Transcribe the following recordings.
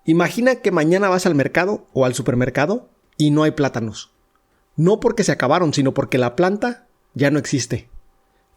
Imagina que mañana vas al mercado o al supermercado y no hay plátanos. No porque se acabaron, sino porque la planta ya no existe.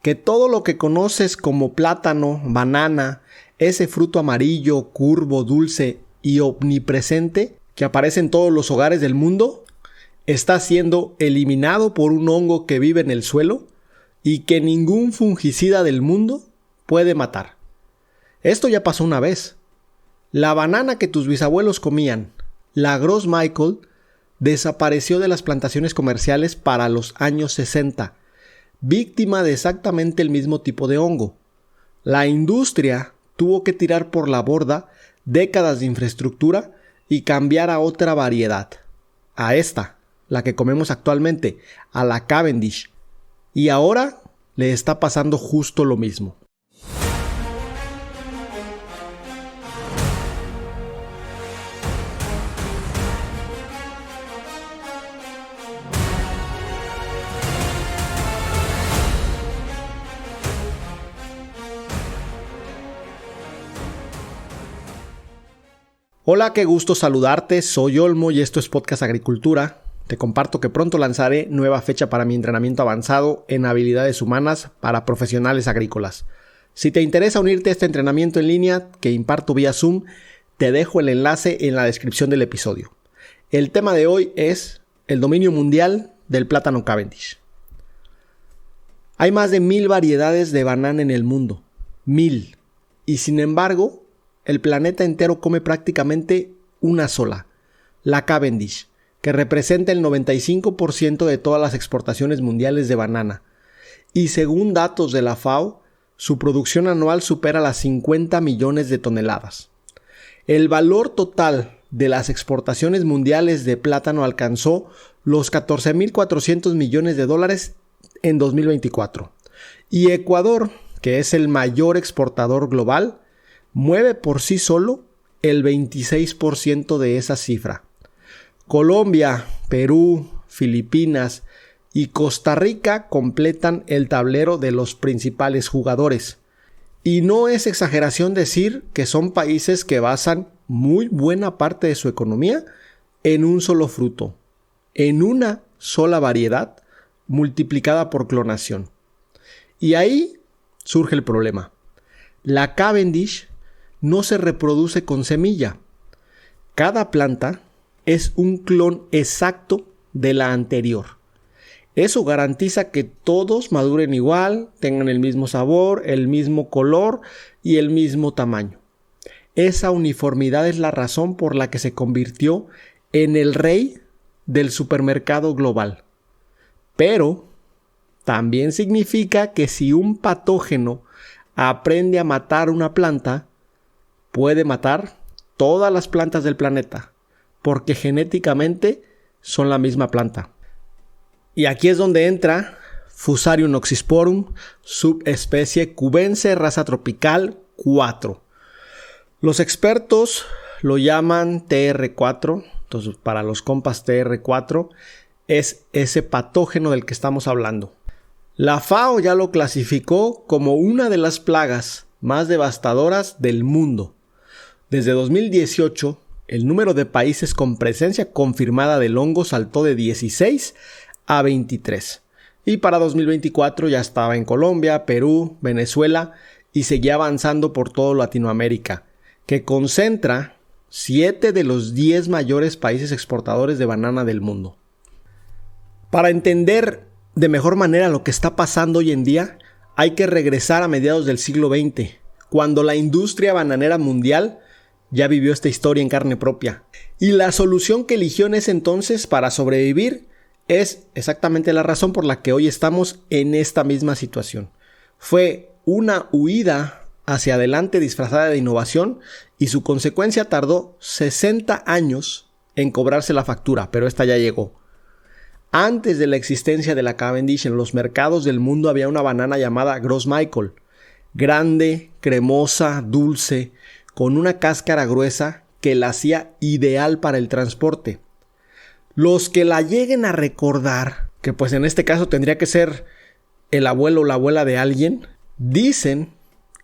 Que todo lo que conoces como plátano, banana, ese fruto amarillo, curvo, dulce y omnipresente que aparece en todos los hogares del mundo, está siendo eliminado por un hongo que vive en el suelo y que ningún fungicida del mundo puede matar. Esto ya pasó una vez. La banana que tus bisabuelos comían, la Gros Michael, desapareció de las plantaciones comerciales para los años 60, víctima de exactamente el mismo tipo de hongo. La industria tuvo que tirar por la borda décadas de infraestructura y cambiar a otra variedad, a esta, la que comemos actualmente, a la Cavendish. Y ahora le está pasando justo lo mismo. Hola, qué gusto saludarte, soy Olmo y esto es Podcast Agricultura. Te comparto que pronto lanzaré nueva fecha para mi entrenamiento avanzado en habilidades humanas para profesionales agrícolas. Si te interesa unirte a este entrenamiento en línea que imparto vía Zoom, te dejo el enlace en la descripción del episodio. El tema de hoy es el dominio mundial del plátano Cavendish. Hay más de 1000 variedades de banana en el mundo. 1000. Y sin embargo, el planeta entero come prácticamente una sola, la Cavendish, que representa el 95% de todas las exportaciones mundiales de banana. Y según datos de la FAO, su producción anual supera las 50 millones de toneladas. El valor total de las exportaciones mundiales de plátano alcanzó los 14.400 millones de dólares en 2024. Y Ecuador, que es el mayor exportador global, mueve por sí solo el 26% de esa cifra. Colombia, Perú, Filipinas y Costa Rica completan el tablero de los principales jugadores. Y no es exageración decir que son países que basan muy buena parte de su economía en un solo fruto, en una sola variedad multiplicada por clonación. Y ahí surge el problema. La Cavendish no se reproduce con semilla. Cada planta es un clon exacto de la anterior. Eso garantiza que todos maduren igual, tengan el mismo sabor, el mismo color y el mismo tamaño. Esa uniformidad es la razón por la que se convirtió en el rey del supermercado global. Pero también significa que si un patógeno aprende a matar una planta, puede matar todas las plantas del planeta, porque genéticamente son la misma planta. Y aquí es donde entra Fusarium oxysporum, subespecie cubense, raza tropical 4. Los expertos lo llaman TR4, entonces para los compas TR4 es ese patógeno del que estamos hablando. La FAO ya lo clasificó como una de las plagas más devastadoras del mundo. Desde 2018, el número de países con presencia confirmada del hongo saltó de 16 a 23. Y para 2024 ya estaba en Colombia, Perú, Venezuela y seguía avanzando por toda Latinoamérica, que concentra 7 de los 10 mayores países exportadores de banana del mundo. Para entender de mejor manera lo que está pasando hoy en día, hay que regresar a mediados del siglo XX, cuando la industria bananera mundial ya vivió esta historia en carne propia. Y la solución que eligió en ese entonces para sobrevivir es exactamente la razón por la que hoy estamos en esta misma situación. Fue una huida hacia adelante disfrazada de innovación y su consecuencia tardó 60 años en cobrarse la factura, pero esta ya llegó. Antes de la existencia de la Cavendish en los mercados del mundo había una banana llamada Gros Michael, grande, cremosa, dulce, con una cáscara gruesa que la hacía ideal para el transporte. Los que la lleguen a recordar, que pues en este caso tendría que ser el abuelo o la abuela de alguien, dicen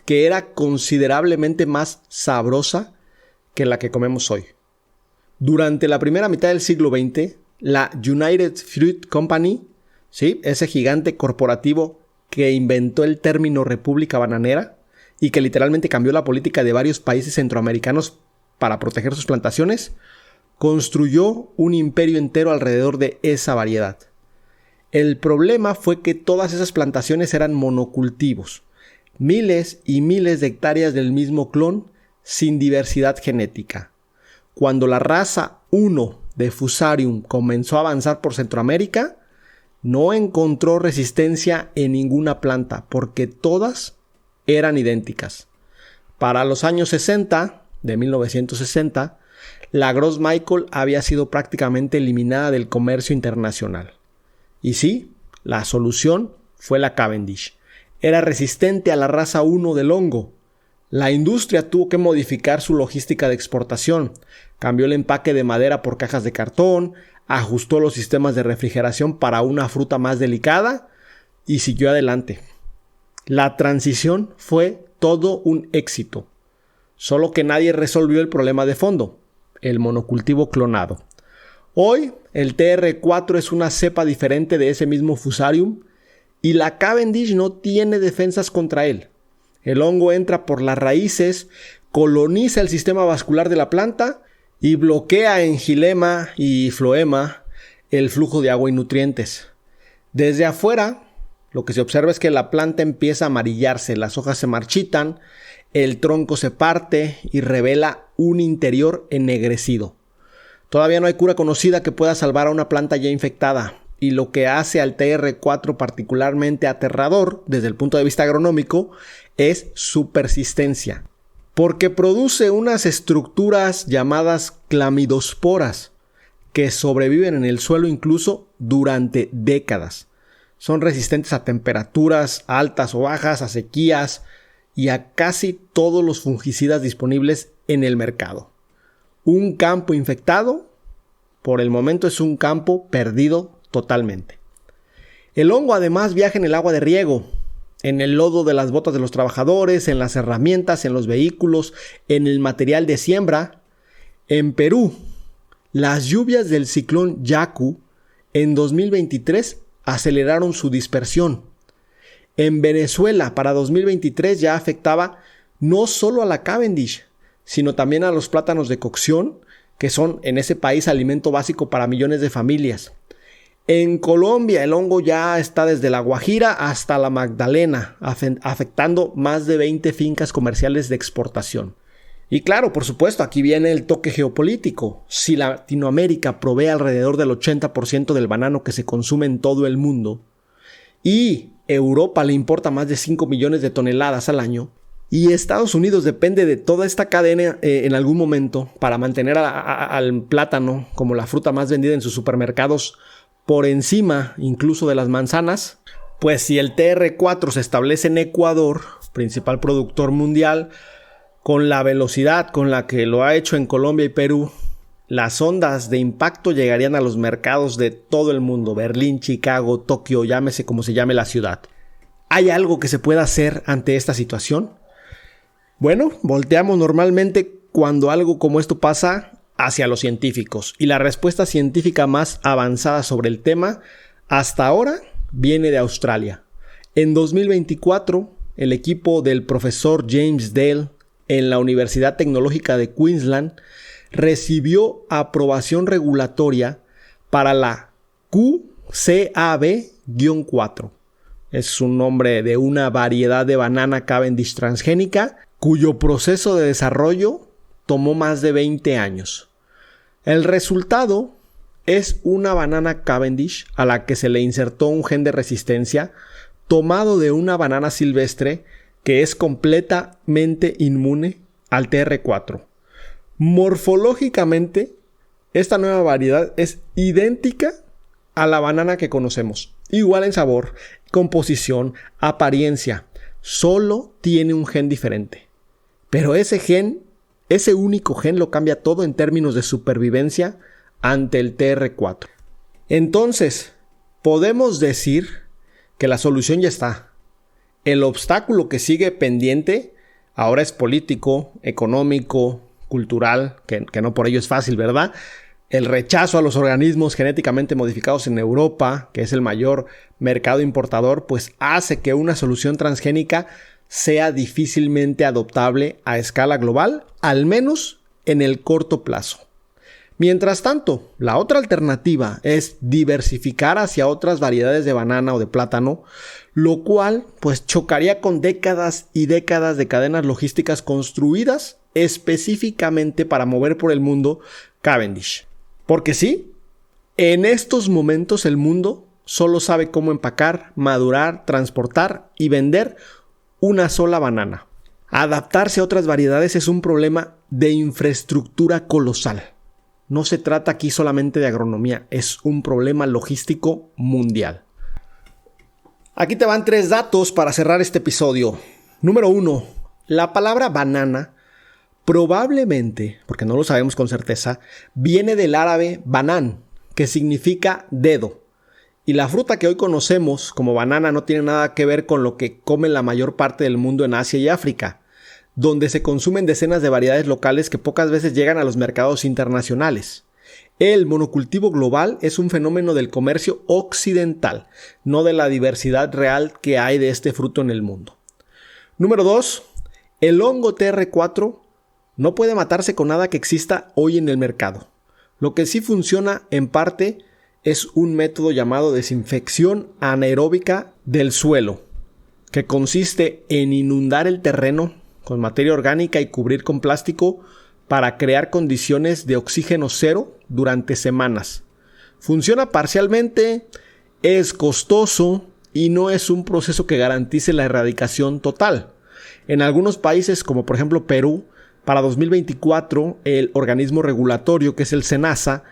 que era considerablemente más sabrosa que la que comemos hoy. Durante la primera mitad del siglo XX, la United Fruit Company, ¿sí?, ese gigante corporativo que inventó el término República Bananera y que literalmente cambió la política de varios países centroamericanos para proteger sus plantaciones, construyó un imperio entero alrededor de esa variedad. El problema fue que todas esas plantaciones eran monocultivos, miles y miles de hectáreas del mismo clon sin diversidad genética. Cuando la raza 1 de Fusarium comenzó a avanzar por Centroamérica, no encontró resistencia en ninguna planta porque todas eran idénticas. Para los años 60, de 1960, la Gros Michael había sido prácticamente eliminada del comercio internacional. Y sí, la solución fue la Cavendish. Era resistente a la raza 1 del hongo. La industria tuvo que modificar su logística de exportación. Cambió el empaque de madera por cajas de cartón, ajustó los sistemas de refrigeración para una fruta más delicada y siguió adelante. La transición fue todo un éxito. Solo que nadie resolvió el problema de fondo, el monocultivo clonado. Hoy, el TR4 es una cepa diferente de ese mismo Fusarium y la Cavendish no tiene defensas contra él. El hongo entra por las raíces, coloniza el sistema vascular de la planta y bloquea en xilema y floema el flujo de agua y nutrientes. Desde afuera, lo que se observa es que la planta empieza a amarillarse, las hojas se marchitan, el tronco se parte y revela un interior ennegrecido. Todavía no hay cura conocida que pueda salvar a una planta ya infectada, y lo que hace al TR4 particularmente aterrador desde el punto de vista agronómico es su persistencia, porque produce unas estructuras llamadas clamidosporas que sobreviven en el suelo incluso durante décadas. Son resistentes a temperaturas altas o bajas, a sequías y a casi todos los fungicidas disponibles en el mercado. Un campo infectado, por el momento, es un campo perdido totalmente. El hongo además viaja en el agua de riego, en el lodo de las botas de los trabajadores, en las herramientas, en los vehículos, en el material de siembra. En Perú, las lluvias del ciclón Yaku en 2023 aceleraron su dispersión. En Venezuela, para 2023 ya afectaba no solo a la Cavendish, sino también a los plátanos de cocción, que son en ese país alimento básico para millones de familias. En Colombia el hongo ya está desde La Guajira hasta la Magdalena, afectando más de 20 fincas comerciales de exportación. Y claro, por supuesto, aquí viene el toque geopolítico. Si Latinoamérica provee alrededor del 80% del banano que se consume en todo el mundo, y Europa le importa más de 5 millones de toneladas al año, y Estados Unidos depende de toda esta cadena en algún momento para mantener al plátano como la fruta más vendida en sus supermercados por encima incluso de las manzanas, pues si el TR4 se establece en Ecuador, principal productor mundial, con la velocidad con la que lo ha hecho en Colombia y Perú, las ondas de impacto llegarían a los mercados de todo el mundo, Berlín, Chicago, Tokio, llámese como se llame la ciudad. ¿Hay algo que se pueda hacer ante esta situación? Bueno, volteamos normalmente cuando algo como esto pasa hacia los científicos, y la respuesta científica más avanzada sobre el tema hasta ahora viene de Australia. En 2024, el equipo del profesor James Dale en la Universidad Tecnológica de Queensland recibió aprobación regulatoria para la QCAB-4. Es un nombre de una variedad de banana Cavendish transgénica cuyo proceso de desarrollo tomó más de 20 años. El resultado es una banana Cavendish a la que se le insertó un gen de resistencia tomado de una banana silvestre que es completamente inmune al TR4. Morfológicamente, esta nueva variedad es idéntica a la banana que conocemos. Igual en sabor, composición, apariencia. Solo tiene un gen diferente. Pero ese único gen lo cambia todo en términos de supervivencia ante el TR4. Entonces, podemos decir que la solución ya está. El obstáculo que sigue pendiente ahora es político, económico, cultural, que no por ello es fácil, ¿verdad? El rechazo a los organismos genéticamente modificados en Europa, que es el mayor mercado importador, pues hace que una solución transgénica sea difícilmente adoptable a escala global, al menos en el corto plazo. Mientras tanto, la otra alternativa es diversificar hacia otras variedades de banana o de plátano, lo cual pues chocaría con décadas y décadas de cadenas logísticas construidas específicamente para mover por el mundo Cavendish. Porque sí, en estos momentos el mundo solo sabe cómo empacar, madurar, transportar y vender una sola banana. Adaptarse a otras variedades es un problema de infraestructura colosal. No se trata aquí solamente de agronomía, es un problema logístico mundial. Aquí te van 3 datos para cerrar este episodio. Número 1. La palabra banana probablemente, porque no lo sabemos con certeza, viene del árabe banan, que significa dedo. Y la fruta que hoy conocemos como banana no tiene nada que ver con lo que come la mayor parte del mundo en Asia y África, donde se consumen decenas de variedades locales que pocas veces llegan a los mercados internacionales. El monocultivo global es un fenómeno del comercio occidental, no de la diversidad real que hay de este fruto en el mundo. Número 2. El hongo TR4 no puede matarse con nada que exista hoy en el mercado. Lo que sí funciona en parte es un método llamado desinfección anaeróbica del suelo, que consiste en inundar el terreno con materia orgánica y cubrir con plástico para crear condiciones de oxígeno cero durante semanas. Funciona parcialmente, es costoso y no es un proceso que garantice la erradicación total. En algunos países, como por ejemplo Perú, para 2024, el organismo regulatorio, que es el SENASA,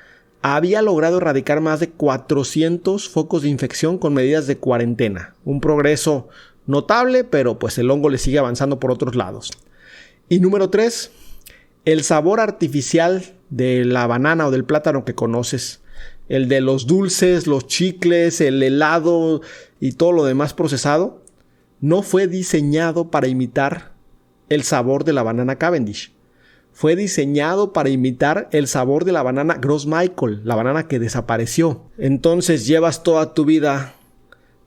había logrado erradicar más de 400 focos de infección con medidas de cuarentena. Un progreso notable, pero pues el hongo le sigue avanzando por otros lados. Y número 3, el sabor artificial de la banana o del plátano que conoces. El de los dulces, los chicles, el helado y todo lo demás procesado, no fue diseñado para imitar el sabor de la banana Cavendish. Fue diseñado para imitar el sabor de la banana Gros Michael, la banana que desapareció. Entonces llevas toda tu vida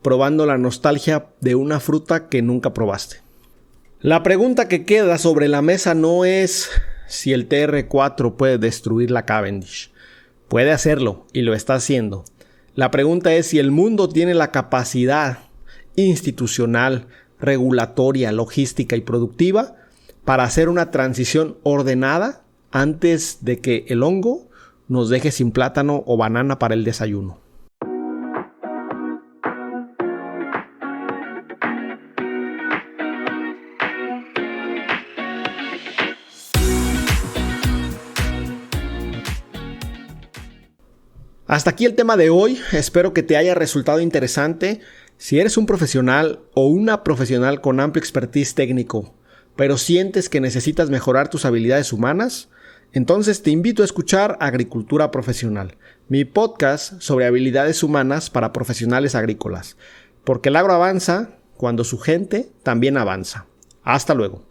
probando la nostalgia de una fruta que nunca probaste. La pregunta que queda sobre la mesa no es si el TR4 puede destruir la Cavendish. Puede hacerlo y lo está haciendo. La pregunta es si el mundo tiene la capacidad institucional, regulatoria, logística y productiva para hacer una transición ordenada antes de que el hongo nos deje sin plátano o banana para el desayuno. Hasta aquí el tema de hoy, espero que te haya resultado interesante. Si eres un profesional o una profesional con amplio expertise técnico, pero sientes que necesitas mejorar tus habilidades humanas, entonces te invito a escuchar Agricultura Profesional, mi podcast sobre habilidades humanas para profesionales agrícolas, porque el agro avanza cuando su gente también avanza. Hasta luego.